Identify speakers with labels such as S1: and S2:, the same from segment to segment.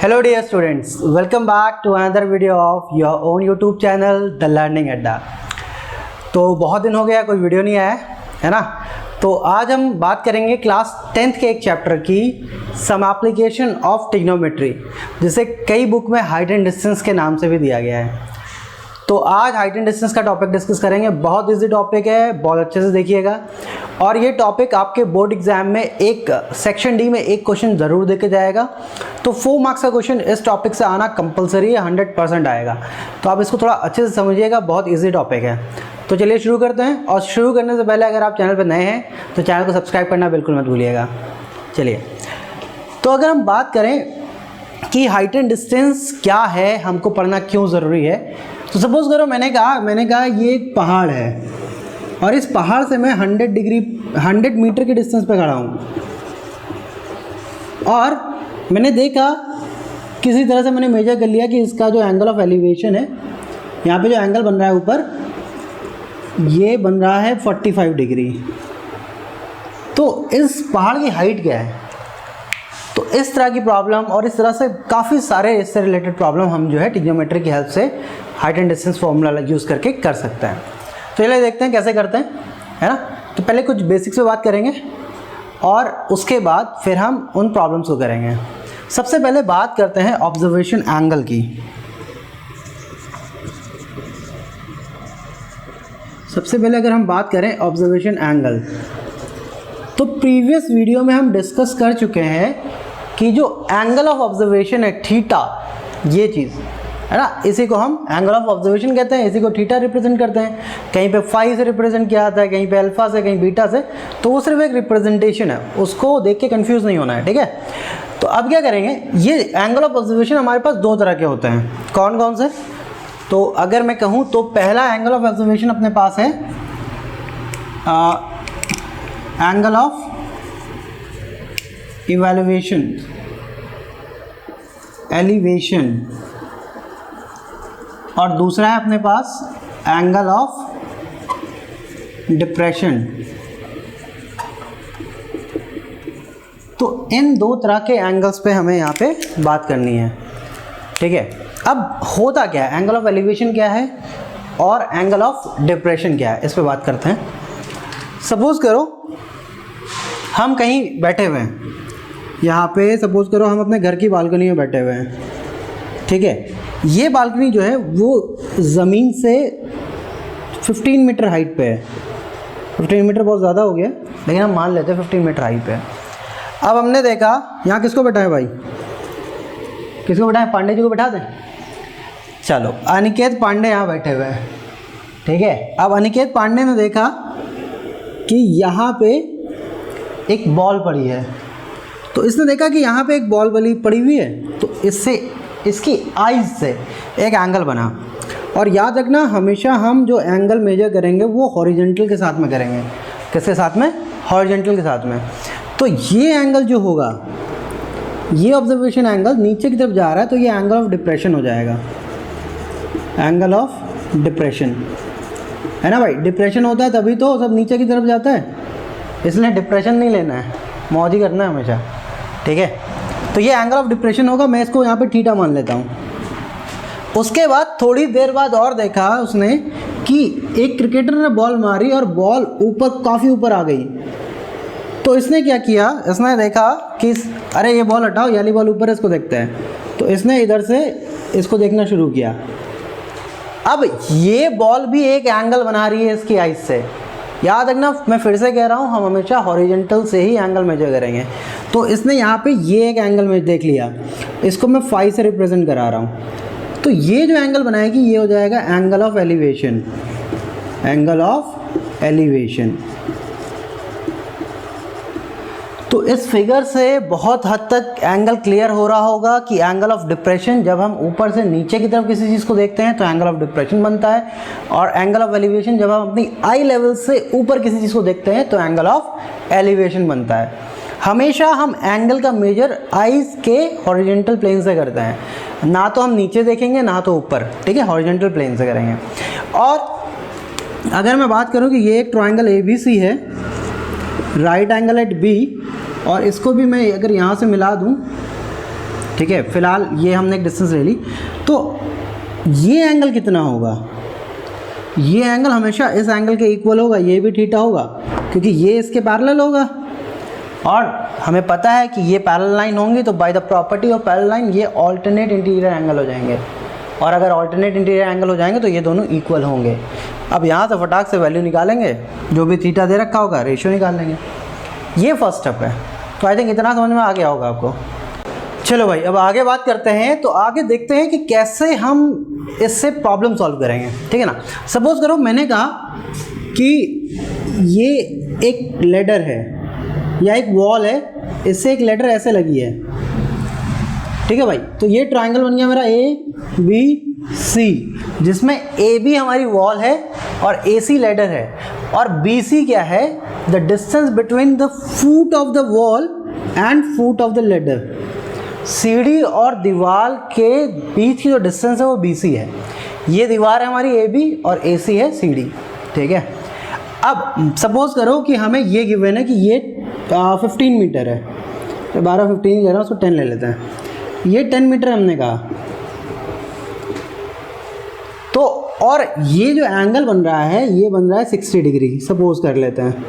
S1: Hello dear students, welcome back to another video of your own YouTube channel The Learning Adda। तो बहुत दिन हो गया कोई वीडियो नहीं आया है ना। तो आज हम बात करेंगे क्लास 10th के एक चैप्टर की सम एप्लीकेशन ऑफ ट्रिग्नोमेट्री, जिसे कई बुक में हाइट एंड डिस्टेंस के नाम से भी दिया गया है। तो आज हाइट एंड डिस्टेंस का टॉपिक डिस्कस करेंगे। बहुत इजी टॉपिक है, बहुत अच्छे से देखिएगा। और ये टॉपिक आपके बोर्ड एग्जाम में एक सेक्शन डी में एक क्वेश्चन ज़रूर देके जाएगा। तो 4 मार्क्स का क्वेश्चन इस टॉपिक से आना कंपलसरी है, 100% आएगा। तो आप इसको थोड़ा अच्छे से समझिएगा, बहुत ईजी टॉपिक है। तो चलिए शुरू करते हैं। और शुरू करने से पहले अगर आप चैनल पर नए हैं तो चैनल को सब्सक्राइब करना बिल्कुल मत भूलिएगा। चलिए, तो अगर हम बात करें कि हाइट एंड डिस्टेंस क्या है, हमको पढ़ना क्यों ज़रूरी है, तो सपोज़ करो मैंने कहा ये एक पहाड़ है और इस पहाड़ से मैं 100 मीटर के डिस्टेंस पे खड़ा हूँ और मैंने देखा किसी तरह से मैंने मेजर कर लिया कि इसका जो एंगल ऑफ एलिवेशन है, यहाँ पे जो एंगल बन रहा है ऊपर, ये बन रहा है 45 डिग्री। तो इस पहाड़ की हाइट क्या है? तो इस तरह की प्रॉब्लम और इस तरह से काफ़ी सारे इससे रिलेटेड प्रॉब्लम हम जो है ट्रिग्नोमेट्री की हेल्प से height and distance formula use करके कर सकते हैं। तो चलिए देखते हैं कैसे करते हैं, है ना। तो पहले कुछ बेसिक्स पे बात करेंगे और उसके बाद फिर हम उन प्रॉब्लम्स को करेंगे। सबसे पहले बात करते हैं ऑब्जर्वेशन एंगल की। सबसे पहले अगर हम बात करें ऑब्जर्वेशन एंगल, तो प्रीवियस वीडियो में हम डिस्कस कर चुके हैं कि जो एंगल ऑफ ऑब्जर्वेशन है थीटा, ये चीज़ है ना, इसी को हम एंगल ऑफ ऑब्जर्वेशन कहते हैं, इसी को थीटा रिप्रेजेंट करते हैं। कहीं पे फाई से रिप्रेजेंट किया जाता है, कहीं पे अल्फा से, कहीं बीटा से। तो वो सिर्फ एक रिप्रेजेंटेशन है, उसको देख के कंफ्यूज नहीं होना है, ठीक है। तो अब क्या करेंगे, ये एंगल ऑफ ऑब्जर्वेशन हमारे पास 2 तरह के होते हैं। कौन कौन से? तो अगर मैं कहूँ तो पहला एंगल ऑफ ऑब्जर्वेशन अपने पास है एंगल ऑफ इवैल्यूएशन, एलिवेशन, और दूसरा है अपने पास एंगल ऑफ डिप्रेशन। तो इन 2 तरह के एंगल्स पे हमें यहाँ पे बात करनी है, ठीक है। अब होता क्या है, एंगल ऑफ एलिवेशन क्या है और एंगल ऑफ डिप्रेशन क्या है, इस पे बात करते हैं। सपोज करो हम कहीं बैठे हुए हैं, यहाँ पे सपोज करो हम अपने घर की बालकनी में बैठे हुए हैं, ठीक है। ये बालकनी जो है वो ज़मीन से 15 मीटर हाइट पे है। 15 मीटर बहुत ज़्यादा हो गया, लेकिन हम मान लेते हैं 15 मीटर हाइट पे है। अब हमने देखा यहाँ किसको बैठा है भाई, किसको बैठा है? पांडे जी को बैठा दें। चलो, अनिकेत पांडे यहाँ बैठे हुए हैं, ठीक है। अब अनिकेत पांडे ने देखा कि यहाँ पे एक बॉल पड़ी है, तो इसने देखा कि यहाँ पे एक बॉल पड़ी हुई है, तो इससे इसकी आइज से एक एंगल बना। और याद रखना, हमेशा हम जो एंगल मेजर करेंगे वो हॉरिजॉन्टल के साथ में करेंगे। किसके साथ में? हॉरिजॉन्टल के साथ में। तो ये एंगल जो होगा, ये ऑब्जर्वेशन एंगल नीचे की तरफ जा रहा है, तो ये एंगल ऑफ डिप्रेशन हो जाएगा। एंगल ऑफ डिप्रेशन, है ना भाई। डिप्रेशन होता है तभी तो सब नीचे की तरफ जाता है, इसलिए डिप्रेशन नहीं लेना है, मौज ही करना है हमेशा, ठीक है। तो ये एंगल ऑफ डिप्रेशन होगा, मैं इसको यहाँ पे थीटा मान लेता हूँ। उसके बाद थोड़ी देर बाद और देखा उसने कि एक क्रिकेटर ने बॉल मारी और बॉल ऊपर, काफ़ी ऊपर आ गई। तो इसने क्या किया, इसने देखा कि अरे ये बॉल हटाओ, याली बॉल ऊपर है, इसको देखते हैं। तो इसने इधर से इसको देखना शुरू किया। अब ये बॉल भी एक एंगल बना रही है इसकी आइज से। याद रखना, मैं फिर से कह रहा हूँ, हम हमेशा हॉरिजॉन्टल से ही एंगल मेजर करेंगे। तो इसने यहाँ पे ये एक एंगल में देख लिया, इसको मैं फाई से रिप्रेजेंट करा रहा हूँ। तो ये जो एंगल बनाएगी ये हो जाएगा angle of elevation, angle of elevation. तो इस फिगर से बहुत हद तक एंगल क्लियर हो रहा होगा कि एंगल ऑफ डिप्रेशन, जब हम ऊपर से नीचे की तरफ किसी चीज़ को देखते हैं तो एंगल ऑफ डिप्रेशन बनता है, और एंगल ऑफ एलिवेशन जब हम अपनी आई लेवल से ऊपर किसी चीज़ को देखते हैं तो एंगल ऑफ एलिवेशन बनता है। हमेशा हम एंगल का मेजर आइज के हॉरिजॉन्टल प्लेन से करते हैं, ना तो हम नीचे देखेंगे ना तो ऊपर, ठीक है, हॉरिजॉन्टल प्लेन से करेंगे। और अगर मैं बात करूं कि ये एक ट्रायंगल ABC है, राइट एंगल एट B, और इसको भी मैं अगर यहाँ से मिला दूँ ठीक है, फिलहाल ये हमने एक डिस्टेंस ले ली। तो ये एंगल कितना होगा, ये एंगल हमेशा इस एंगल के इक्वल होगा, ये भी थीटा होगा क्योंकि ये इसके पैरेलल होगा, और हमें पता है कि ये पैरेलल लाइन होंगी तो by the property of parallel line ये ऑल्टरनेट इंटीरियर एंगल हो जाएंगे, और अगर ऑल्टरनेट इंटीरियर एंगल हो जाएंगे तो ये दोनों इक्वल होंगे। अब यहाँ से फटाक से वैल्यू निकालेंगे, जो भी थीटा दे रखा होगा रेशियो निकाल लेंगे। ये फर्स्ट स्टेप है। तो आई थिंक इतना समझ में आ गया होगा आपको। चलो भाई अब आगे बात करते हैं। तो आगे देखते हैं कि कैसे हम इससे प्रॉब्लम सॉल्व करेंगे, ठीक है ना। सपोज करो मैंने कहा कि ये एक लैडर है या एक वॉल है, इससे एक लैडर ऐसे लगी है, ठीक है भाई। तो ये ट्रायंगल बन गया मेरा ABC, जिसमें AB हमारी वॉल है और AC लैडर है, और BC क्या है, the distance between the foot of the wall and foot of the ladder. सीढ़ी और दीवार के बीच की जो डिस्टेंस है वो BC है। ये दीवार है हमारी AB और AC है सीढ़ी, ठीक है। अब सपोज करो कि हमें ये गिवन है कि ये 15 मीटर है, तो 12-15 ले रहा हूँ, उसको 10 ले लेते हैं। ये 10 मीटर हमने कहा, तो और ये जो एंगल बन रहा है ये बन रहा है 60 डिग्री, सपोज कर लेते हैं।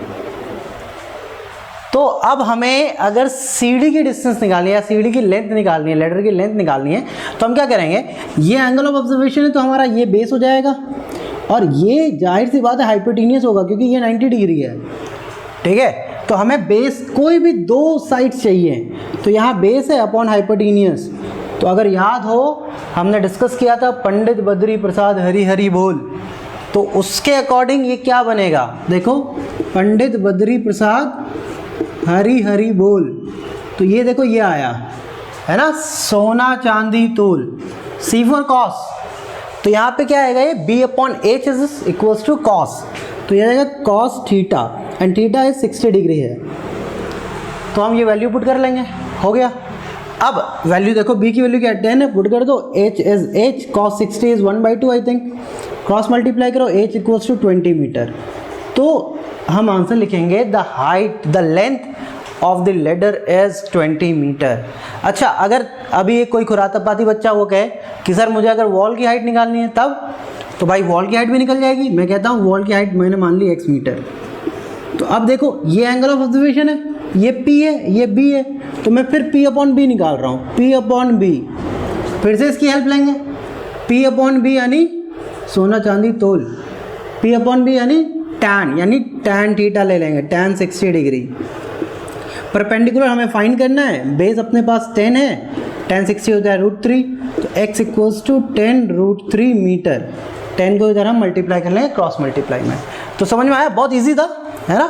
S1: तो अब हमें अगर सीढ़ी की डिस्टेंस निकालनी है या सीढ़ी की लेंथ निकालनी है, लैडर की लेंथ निकालनी है, तो हम क्या करेंगे, ये एंगल ऑफ ऑब्जर्वेशन है तो हमारा ये बेस हो जाएगा, और ये जाहिर सी बात है हाइपोटेन्यूस होगा क्योंकि ये 90 डिग्री है, ठीक है। तो हमें बेस कोई भी दो साइड्स चाहिए, तो यहाँ बेस है अपॉन हाइपोटेन्यूस। तो अगर याद हो हमने डिस्कस किया था पंडित बद्री प्रसाद हरि हरि बोल, तो उसके अकॉर्डिंग ये क्या बनेगा, देखो पंडित बद्री प्रसाद हरि हरि बोल, तो ये देखो ये आया है ना, सोना चांदी तोल, C फॉर कॉस। तो यहाँ पे क्या आएगा, ये B/H is equals to cos, तो ये आएगा cos theta, and theta is 60 degree है। तो हम ये वैल्यू पुट कर लेंगे, हो गया। अब वैल्यू देखो B की वैल्यू क्या है, 10 है, पुट कर दो, H is H, cos 60 is 1/2 I think, cross multiply करो, H इक्वल्स टू 20 मीटर। तो हम आंसर लिखेंगे the height the length of the ladder is 20 metre. अच्छा, अगर अभी एक कोई खुरातपाती बच्चा वो कहे कि सर मुझे अगर वॉल की हाइट निकालनी है तब, तो भाई वॉल की हाइट भी निकल जाएगी। मैं कहता हूँ वॉल की हाइट मैंने मान ली x मीटर। तो अब देखो ये एंगल ऑफ ऑब्जर्वेशन है, ये P है, ये B है, तो मैं फिर P/B निकाल रहा हूँ, P/B। फिर से इसकी हेल्प लेंगे, P/B यानी सोना चांदी तोल, P/B यानी टैन थीटा ले लेंगे, टैन 60 डिग्री। परपेंडिकुलर हमें फाइंड करना है, बेस अपने पास 10 है, टैन 60 होता है √3, तो x इक्वल्स टू 10√3 मीटर। 10 को इधर हम मल्टीप्लाई कर लेंगे क्रॉस मल्टीप्लाई में। तो समझ में आया, बहुत इजी था, है ना।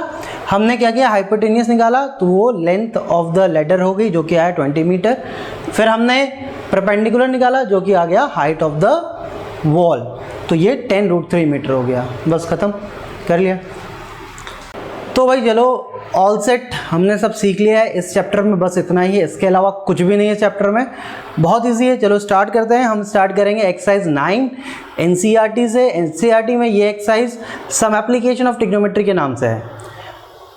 S1: हमने क्या किया, हाइपोटेन्यूस निकाला, तो वो लेंथ ऑफ द लैडर हो गई जो कि आया 20 मीटर। फिर हमने परपेंडिकुलर निकाला जो कि आ गया हाइट ऑफ द वॉल, तो ये 10√3 मीटर हो गया। बस ख़त्म कर लिया। तो भाई चलो ऑल सेट, हमने सब सीख लिया है इस चैप्टर में, बस इतना ही है, इसके अलावा कुछ भी नहीं है चैप्टर में, बहुत इजी है। चलो स्टार्ट करते हैं। हम स्टार्ट करेंगे एक्सरसाइज 9 NCERT से। NCERT में ये exercise some application of trigonometry के नाम से है।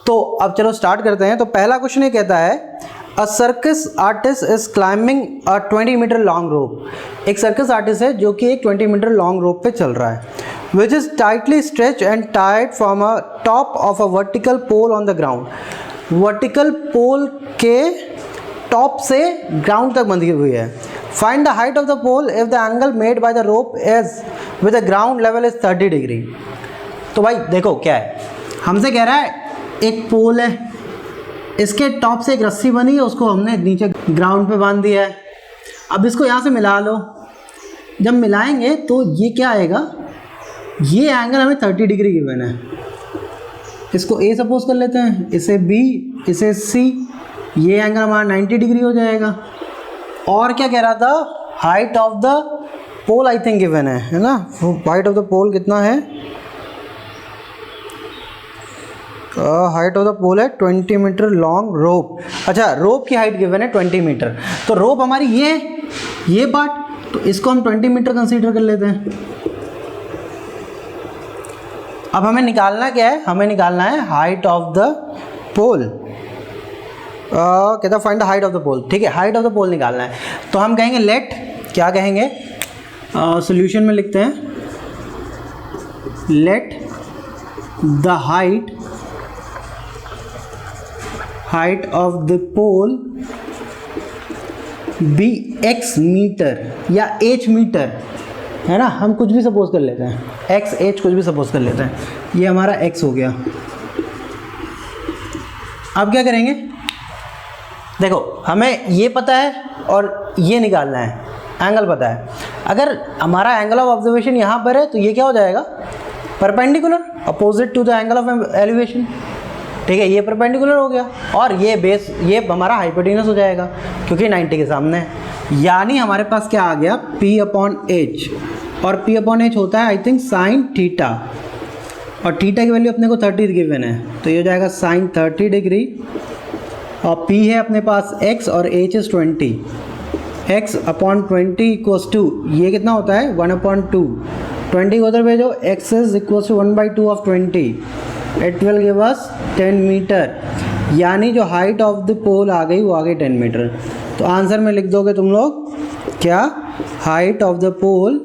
S1: तो अब चलो स्टार्ट करते हैं। तो पहला क्वेश्चन ये कहता है, a circus artist is climbing a 20 metre long rope. एक सर्कस आर्टिस्ट है जो कि एक 20 मीटर लॉन्ग रोप पे चल रहा है, which is tightly stretched and tied from a top of a vertical pole on the ground। Vertical pole के टॉप से ग्राउंड तक बंधी हुई है। Find the height of the pole if the angle made by the rope is with the ground level is 30 degree. तो भाई देखो क्या है, हमसे कह रहा है एक पोल है, इसके टॉप से एक रस्सी बनी है, उसको हमने नीचे ग्राउंड पे बांध दिया है। अब इसको यहाँ से मिला लो, जब मिलाएंगे तो ये क्या आएगा, ये एंगल हमें 30 डिग्री गिवन है। इसको A सपोज कर लेते हैं, इसे B, इसे C, ये एंगल हमारा 90 डिग्री हो जाएगा। और क्या कह रहा था, height of the pole I think given है ना। हाइट ऑफ द पोल कितना है, हाइट ऑफ द पोल है 20 मीटर लॉन्ग रोप। अच्छा, रोप की हाइट गिवन है 20 मीटर, तो रोप हमारी ये पार्ट, तो इसको हम 20 मीटर कंसीडर कर लेते हैं। अब हमें निकालना क्या है, हमें निकालना है हाइट ऑफ द पोल। कहता find the height of the pole. ठीक है, हाइट ऑफ द पोल निकालना है, तो हम कहेंगे लेट, क्या कहेंगे, सॉल्यूशन में लिखते हैं let the height of the pole be x metre या h मीटर, है ना, हम कुछ भी सपोज कर लेते हैं, x h कुछ भी सपोज कर लेते हैं, ये हमारा x हो गया। अब क्या करेंगे, देखो हमें ये पता है और ये निकालना है, एंगल पता है। अगर हमारा एंगल ऑफ ऑब्जर्वेशन यहाँ पर है तो ये क्या हो जाएगा, perpendicular, opposite to the angle of elevation. ठीक है, ये परपेंडिकुलर हो गया और ये बेस, ये हमारा हाइपोटेनस हो जाएगा क्योंकि 90 के सामने है। यानी हमारे पास क्या आ गया, P/H, और P/H होता है आई थिंक साइन थीटा, और थीटा की वैल्यू अपने को 30 गिवन है, तो ये हो जाएगा साइन 30 डिग्री, और P है अपने पास x और H is 20, x/20 equals to, ये कितना होता है 1/2, 20 को उधर भेजो, x is equals to 1/2 of 20, it will give us 10 metre. यानी जो हाइट ऑफ द पोल आ गई वो आ गई 10 मीटर। तो आंसर में लिख दोगे तुम लोग क्या, height of the pole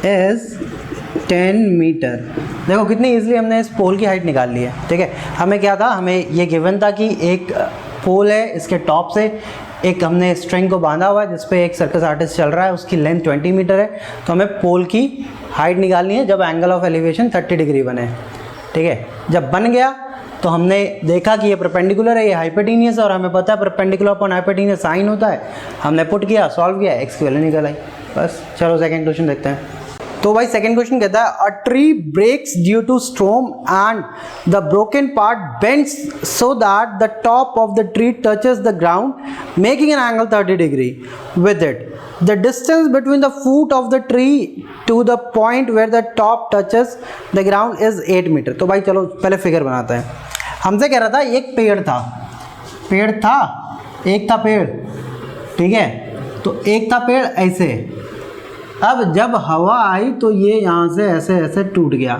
S1: is 10 metre. देखो कितनी इजीली हमने इस पोल की हाइट निकाल ली है। ठीक है, हमें क्या था, हमें ये गिवन था कि एक पोल है, इसके टॉप से एक हमने स्ट्रिंग को बांधा हुआ है जिस पे एक सर्कस आर्टिस्ट चल रहा है, उसकी लेंथ 20 मीटर है, तो हमें पोल की हाइट निकालनी है जब एंगल ऑफ एलिवेशन 30 डिग्री बने। ठीक है, जब बन गया तो हमने देखा कि ये परपेंडिकुलर है, ये हाइपोटेनियस है, और हमें पता है परपेंडिकुलर अपॉन हाइपोटेनियस साइन होता है। हमने पुट किया, सॉल्व किया, एक्स की वैल्यू निकल आई, बस। चलो सेकंड क्वेश्चन देखते हैं। तो भाई सेकंड क्वेश्चन कहता है, a tree breaks due to storm and the broken part bends so that the top of the tree touches the ground making an angle 30 degree with it. The distance between the foot of the tree to the point where the top touches the ground is 8 metre. तो भाई चलो पहले figure बनाते हैं। हमसे कह रहा था एक पेड़ था, एक था पेड़, ठीक है, तो एक था पेड़ ऐसे। अब जब हवा आई तो ये यहाँ से ऐसे ऐसे टूट गया,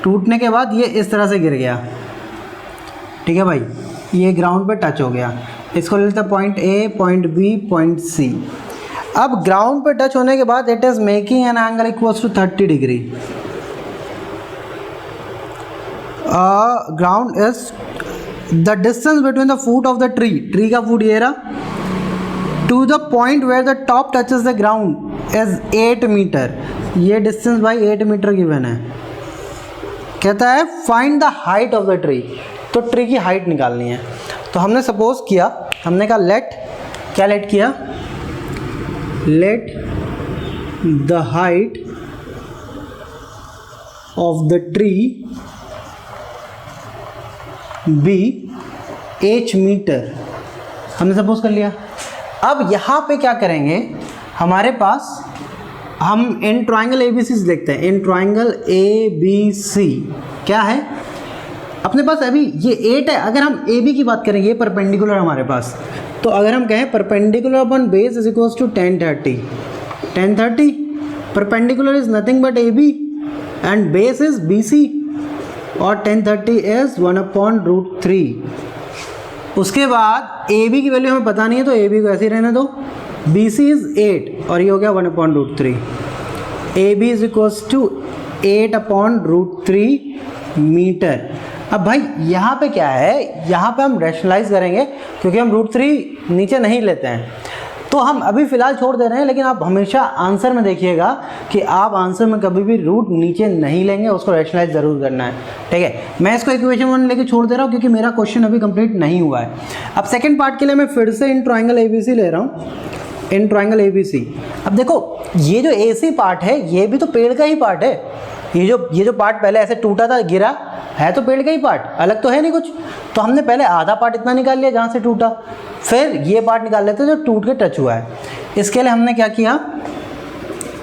S1: टूटने के बाद ये इस तरह से गिर गया। ठीक है भाई, ये ग्राउंड पे टच हो गया, इसको ले लेते हैं point A, point B, point C. अब ग्राउंड पे टच होने के बाद it is making an angle equals to 30 degree. Ground is the distance between the foot of the tree का फूट ये रहा, to the point where the top touches the ground is 8 metre. ये distance भाई 8 metre given है। कहता है find the height of the tree, तो tree की हाइट निकालनी है। तो हमने सपोज किया, हमने कहा लेट, क्या लेट किया, let the height of the tree be h metre, हमने सपोज कर लिया। अब यहाँ पे क्या करेंगे, हमारे पास हम इन ट्राइंगल ABC देखते हैं। इन ट्राइंगल ABC क्या है अपने पास, अभी ये 8 है। अगर हम AB की बात करें, ये परपेंडिकुलर हमारे पास, तो अगर हम कहें perpendicular upon base is equals to 1030, 1030 perpendicular is nothing but AB and base is BC, और 1030 इज 1/√3। उसके बाद AB की वैल्यू हमें पता नहीं है, तो AB को ऐसे ही रहने दो। BC इज 8 और ये हो गया 1/√3। AB is equals to 8/√3 metre. अब भाई यहाँ पे क्या है, यहाँ पे हम रैशनलाइज करेंगे क्योंकि हम √3 नीचे नहीं लेते हैं, तो हम अभी फ़िलहाल छोड़ दे रहे हैं। लेकिन आप हमेशा आंसर में देखिएगा कि आप आंसर में कभी भी रूट नीचे नहीं लेंगे, उसको रैशनलाइज ज़रूर करना है। ठीक है, मैं इसको इक्वेशन 1 लेके छोड़ दे रहा हूँ क्योंकि मेरा क्वेश्चन अभी कंप्लीट नहीं हुआ है। अब सेकंड पार्ट के लिए मैं फिर से इन ट्राइंगल ABC ले रहा हूँ, इन ट्राइंगल ABC। अब देखो ये जो AC पार्ट है ये भी तो पेड़ का ही पार्ट है। ये जो पार्ट पहले ऐसे टूटा था, गिरा, है तो पेड़ का ही पार्ट, अलग तो है नहीं कुछ। तो हमने पहले आधा पार्ट इतना निकाल लिया जहाँ से टूटा, फिर ये पार्ट निकाल लेते जो टूट के टच हुआ है। इसके लिए हमने क्या किया,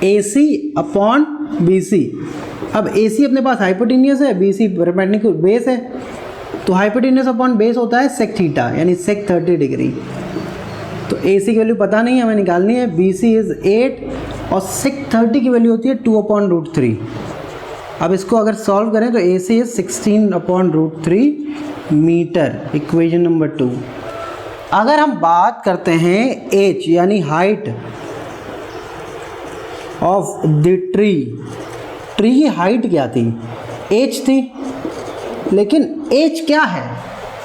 S1: AC/BC। अब AC अपने पास हाइपोटेनियस है, BC परपेंडिकुलर बेस है, तो हाइपोटेनियस अपॉन बेस होता है सेक थीटा, यानी सेक 30 डिग्री। तो AC की वैल्यू पता नहीं, हमें निकालनी है। BC इज 8 और सेक 30 की वैल्यू होती है 2/√3। अब इसको अगर सॉल्व करें तो AC is 16/√3 metre, equation number 2। अगर हम बात करते हैं H यानी हाइट ऑफ द ट्री की हाइट क्या थी? H थी, लेकिन H क्या है?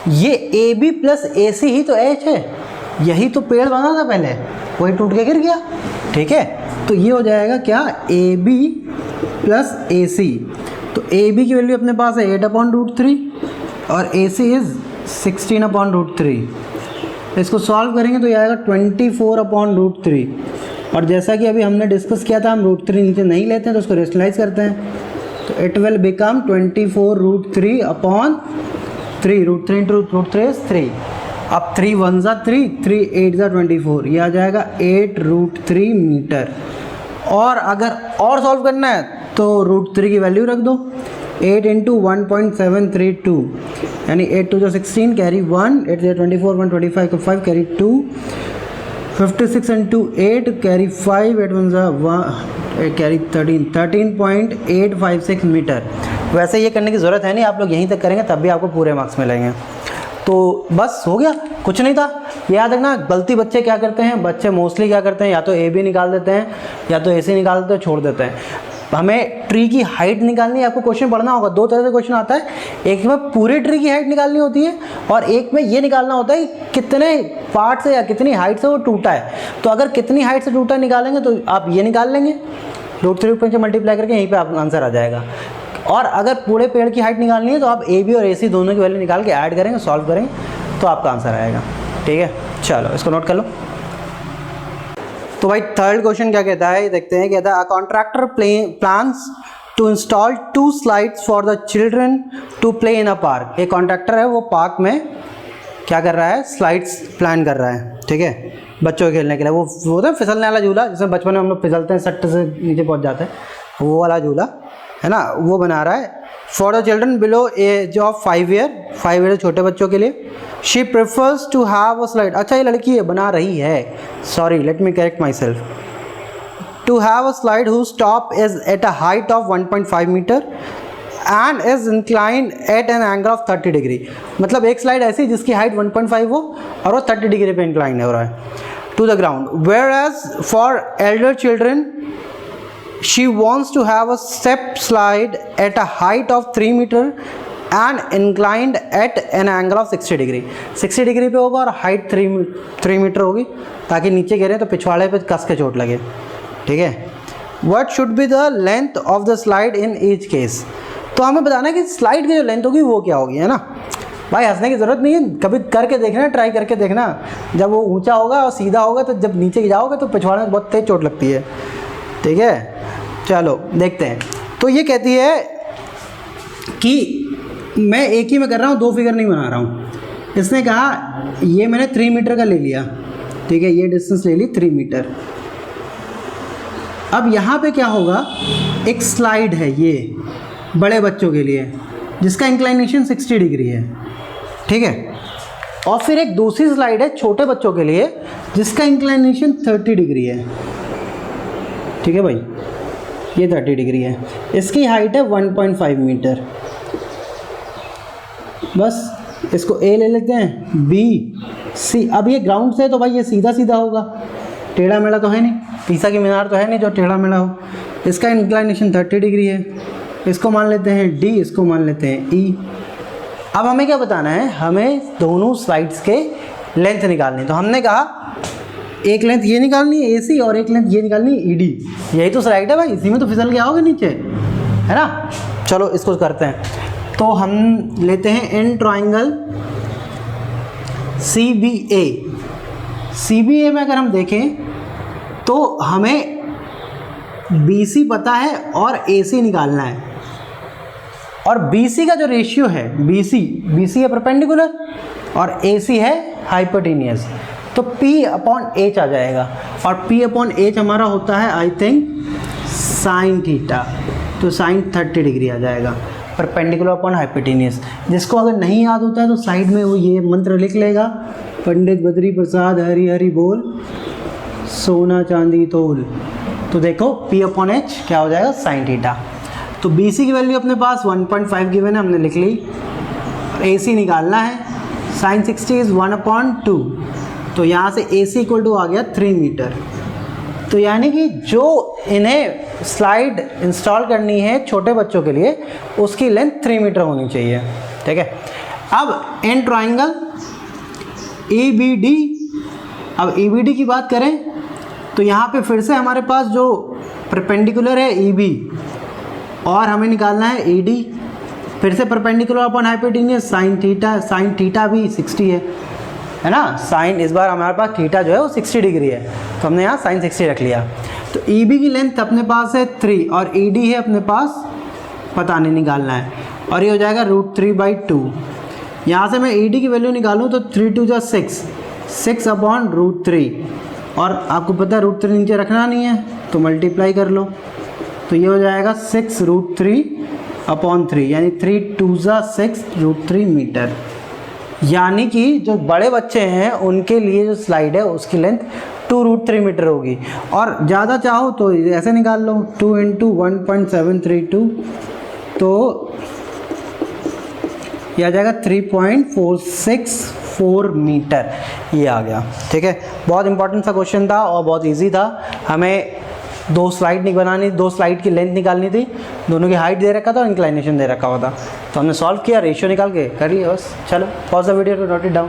S1: ये AB प्लस AC ही तो H है, यही तो पेड़ बना था पहले, वही टूट के गिर गया। ठीक है, तो ये हो जाएगा क्या? AB plus AC। तो AB की वैल्यू अपने पास है 8/√3 और AC इज 16/√3। इसको सॉल्व करेंगे तो ये आएगा 24/√3। और जैसा कि अभी हमने डिस्कस किया था, हम √3 नीचे नहीं लेते हैं तो उसको रेशनलाइज करते हैं, तो it will become 24√3/3। √3 into √3 is 3। अब 3 1 ज़ा 3, 3 8 ज़ा 24, ये आ जाएगा 8√3 मीटर। और अगर और सॉल्व करना है तो √3 की वैल्यू रख दो, 8 इंटू 1.732 यानी 8 2 16 कैरी 1, 8 24 125 को 5 carry 2, 56 into 8 carry 5, 8 1 carry 13.856 metre. वैसे ये करने की ज़रूरत है नहीं, आप लोग यहीं तक करेंगे तब भी आपको पूरे मार्क्स मिलेंगे। तो बस हो गया, कुछ नहीं था। याद रखना, गलती बच्चे क्या करते हैं, बच्चे मोस्टली क्या करते हैं, या तो AB निकाल देते हैं या तो AC निकाल देते हैं, छोड़ देते हैं। हमें ट्री की हाइट निकालनी है, आपको क्वेश्चन पढ़ना होगा। दो तरह से क्वेश्चन आता है, एक में पूरी ट्री की हाइट निकालनी होती है और एक में ये निकालना होता है कितने पार्ट से या कितनी हाइट से वो टूटा है। तो अगर कितनी हाइट से टूटा निकालेंगे तो आप ये निकाल लेंगे, √3 से मल्टीप्लाई करके यहीं पे आपका आंसर आ जाएगा। और अगर पूरे पेड़ की हाइट निकालनी है तो आप AB और AC दोनों की वैल्यू निकाल के ऐड करेंगे, सॉल्व करेंगे तो आपका आंसर आएगा। ठीक है, चलो इसको नोट कर लो। तो भाई थर्ड क्वेश्चन क्या कहता है, देखते हैं। कहता है, a contractor plans to install 2 slides for the children to play in a park. एक कॉन्ट्रैक्टर है, वो पार्क में क्या कर रहा है, स्लाइड्स प्लान कर रहा है। ठीक है, बच्चों के खेलने के लिए। वो होता है फिसलने वाला झूला, जिसमें बचपन में हम लोग फिसलते हैं, सट्टे से नीचे पहुंच जाते हैं, वो वाला झूला है ना, वो बना रहा है for the children below age of 5 year, छोटे बच्चों के लिए। She prefers to have a slide. अच्छा, ये लड़की है, बना रही है, sorry let me correct myself. To have a slide whose top is at a height of 1.5 metre and is inclined at an angle of 30 degree. मतलब एक slide ऐसी जिसकी हाइट 1.5 हो और वो 30 डिग्री पे इंक्लाइन हो रहा है to the ground. Whereas for elder children she wants to have a step slide at a height of 3 meter and inclined at an angle of 60 degree। 60 degree पे होगा और हाइट 3 मीटर होगी, ताकि नीचे गिरे तो पिछवाड़े पे कस के चोट लगे। ठीक है, what should be the length of the slide in each case। तो हमें बताना है कि स्लाइड की जो लेंथ होगी वो क्या होगी, है ना भाई। हंसने की ज़रूरत नहीं है, कभी करके देखना, ट्राई करके देखना। जब वो ऊंचा होगा और सीधा होगा तो जब नीचे जाओगे तो पिछवाड़े में बहुत तेज चोट लगती है। ठीक है, चलो देखते हैं। तो ये कहती है कि मैं एक ही में कर रहा हूँ, 2 फिगर नहीं बना रहा हूँ। इसने कहा ये मैंने 3 मीटर का ले लिया, ठीक है, ये डिस्टेंस ले ली 3 मीटर। अब यहाँ पे क्या होगा, एक स्लाइड है ये बड़े बच्चों के लिए जिसका इंक्लाइनेशन 60 डिग्री है। ठीक है, और फिर एक दूसरी स्लाइड है छोटे बच्चों के लिए जिसका इंक्लाइनेशन 30 डिग्री है। ठीक है भाई, ये 30 डिग्री है, इसकी हाइट है 1.5 मीटर। बस इसको A ले लेते हैं, B C। अब ये ग्राउंड से है तो भाई ये सीधा सीधा होगा, टेढ़ा मेढ़ा तो है नहीं, पीसा की मीनार तो है नहीं जो टेढ़ा मेढ़ा हो। इसका इंक्लाइनेशन 30 डिग्री है, इसको मान लेते हैं D, इसको मान लेते हैं E। अब हमें क्या बताना है, हमें दोनों स्लाइड्स के लेंथ निकालनी है। तो हमने कहा एक लेंथ ये निकालनी है AC और एक लेंथ ये निकालनी है ED। यही तो स्लाइड है भाई, इसी में तो फिसल के आओगे नीचे, है ना। चलो इसको करते हैं। तो हम लेते हैं एन ट्राइंगल CBA में अगर हम देखें तो हमें BC पता है और AC निकालना है। और BC का जो रेशियो है, BC है परपेंडिकुलर और AC है हाइपोटेनियस, तो P/H आ जाएगा। और P/H हमारा होता है आई थिंक साइन थीटा, तो साइन 30 डिग्री आ जाएगा, परपेंडिकुलर अपॉन हाइपोटेनियस। जिसको अगर नहीं याद होता है तो साइड में वो ये मंत्र लिख लेगा, पंडित बद्री प्रसाद हरि हरि बोल, सोना चांदी तोल। तो देखो P/H क्या हो जाएगा, साइन थीटा। तो BC की वैल्यू अपने पास 1.5 गिवन है, हमने लिख ली। AC निकालना है, sin 60 इज़ 1/2, तो यहाँ से AC इक्वल टू आ गया 3 मीटर। तो यानी कि जो इन्हें स्लाइड इंस्टॉल करनी है छोटे बच्चों के लिए, उसकी लेंथ 3 मीटर होनी चाहिए, ठीक है। अब इन ट्राइंगल EBD, अब EBD की बात करें तो यहाँ पे फिर से हमारे पास जो परपेंडिकुलर है EB, और हमें निकालना है ED, फिर से perpendicular upon hypotenuse sine theta भी 60 है ना। साइन इस बार हमारे पास थीटा जो है वो 60 डिग्री है, तो हमने यहाँ साइन 60 रख लिया। तो EB की लेंथ अपने पास है 3 और ED है अपने पास पता नहीं, निकालना है, और ये हो जाएगा √3/2। यहाँ से मैं ED की वैल्यू निकालूँ तो 3 2 जा 6/√3, और आपको पता है √3 नीचे रखना नहीं है तो मल्टीप्लाई कर लो, तो ये हो जाएगा 6√3/3, यानी 3 2 जा 6√3 मीटर। यानी कि जो बड़े बच्चे हैं उनके लिए जो स्लाइड है उसकी लेंथ 2√3 मीटर होगी। और ज़्यादा चाहो तो ऐसे निकाल लो, 2 × 1.732, तो यह आ जाएगा 3.464 मीटर, ये आ गया, ठीक है। बहुत इंपॉर्टेंट सा क्वेश्चन था और बहुत इजी था। हमें 2 स्लाइड नहीं बनानी, 2 स्लाइड की लेंथ निकालनी थी, दोनों की हाइट दे रखा था और इंक्लाइनेशन दे रखा हुआ था, तो हमने सॉल्व किया, रेशियो निकाल के कर लिया बस। चलो pause the video to note it down.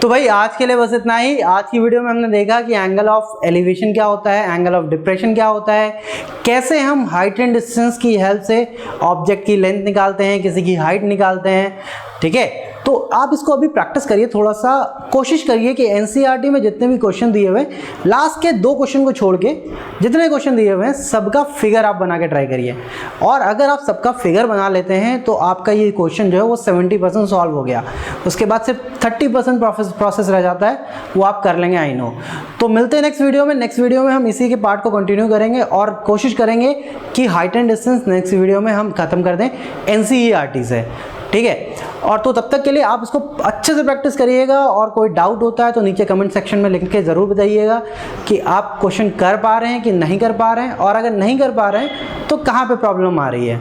S1: तो भाई आज के लिए बस इतना ही। आज की वीडियो में हमने देखा कि एंगल ऑफ एलिवेशन क्या होता है, एंगल ऑफ डिप्रेशन क्या होता है, कैसे हम हाइट एंड डिस्टेंस की हेल्प से ऑब्जेक्ट की लेंथ निकालते हैं, किसी की हाइट निकालते हैं, ठीक है। तो आप इसको अभी प्रैक्टिस करिए, थोड़ा सा कोशिश करिए कि एनसीईआरटी में जितने भी क्वेश्चन दिए हुए लास्ट के 2 क्वेश्चन को छोड़ के जितने क्वेश्चन दिए हुए हैं सबका फिगर आप बना के ट्राई करिए। और अगर आप सबका फिगर बना लेते हैं तो आपका ये क्वेश्चन जो है वो 70% सॉल्व हो गया। उसके बाद सिर्फ 30% प्रोसेस रह जाता है, वो आप कर लेंगे, आई नो। तो मिलते हैं नेक्स्ट वीडियो में। नेक्स्ट वीडियो में हम इसी के पार्ट को कंटिन्यू करेंगे और कोशिश करेंगे कि height and distance next video में हम खत्म कर दें एनसीईआरटी से, ठीक है। और तो तब तक के लिए आप इसको अच्छे से प्रैक्टिस करिएगा, और कोई डाउट होता है तो नीचे कमेंट सेक्शन में लिख के ज़रूर बताइएगा कि आप क्वेश्चन कर पा रहे हैं कि नहीं कर पा रहे हैं, और अगर नहीं कर पा रहे हैं तो कहाँ पे प्रॉब्लम आ रही है।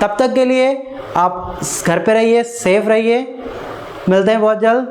S1: तब तक के लिए आप घर पे रहिए, सेफ रहिए, मिलते हैं बहुत जल्द।